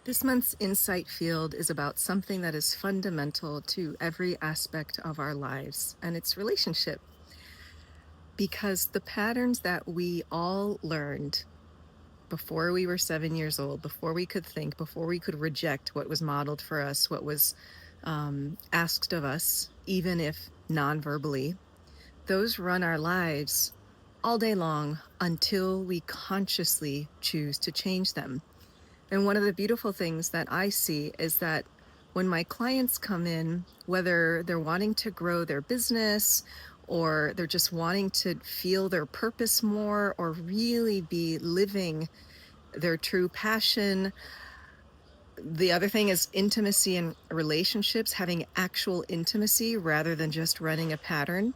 This month's insight field is about something that is fundamental to every aspect of our lives, and it's relationship. Because the patterns that we all learned before we were 7 years old, before we could think, before we could reject what was modeled for us, what was asked of us, even if non verbally, those run our lives all day long until we consciously choose to change them. And one of the beautiful things that I see is that when my clients come in, whether they're wanting to grow their business or they're just wanting to feel their purpose more or really be living their true passion, the other thing is intimacy and relationships, having actual intimacy rather than just running a pattern.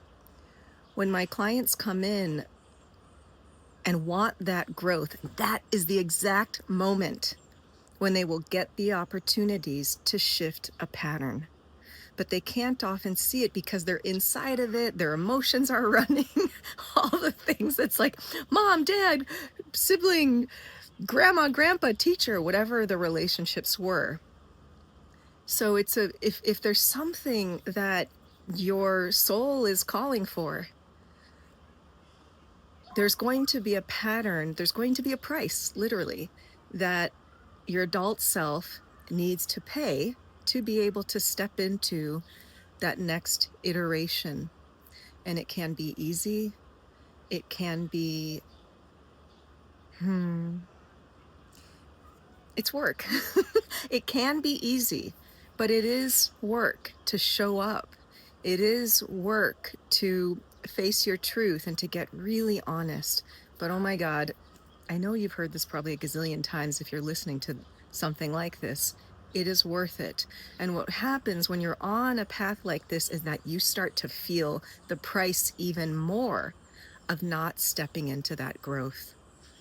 When my clients come in and want that growth, that is the exact moment when they will get the opportunities to shift a pattern. But they can't often see it because they're inside of it, their emotions are running, all the things that's like mom, dad, sibling, grandma, grandpa, teacher, whatever the relationships were. So it's a if there's something that your soul is calling for, there's going to be a pattern, there's going to be a price, literally, that your adult self needs to pay to be able to step into that next iteration. And it can be easy, it can be, hmm, it's work. It can be easy, but it is work to show up. It is work to face your truth and to get really honest. But oh my God, I know you've heard this probably a gazillion times if you're listening to something like this. It is worth it. And what happens when you're on a path like this is that you start to feel the price even more of not stepping into that growth.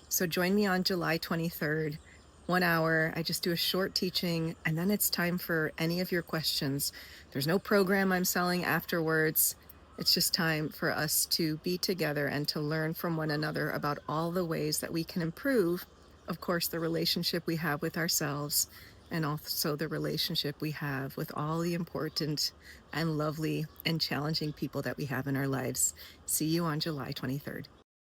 So join me on July 23rd, 1 hour. I just do a short teaching, and then it's time for any of your questions. There's no program I'm selling afterwards. It's just time for us to be together and to learn from one another about all the ways that we can improve, of course, the relationship we have with ourselves and also the relationship we have with all the important and lovely and challenging people that we have in our lives. See you on July 23rd.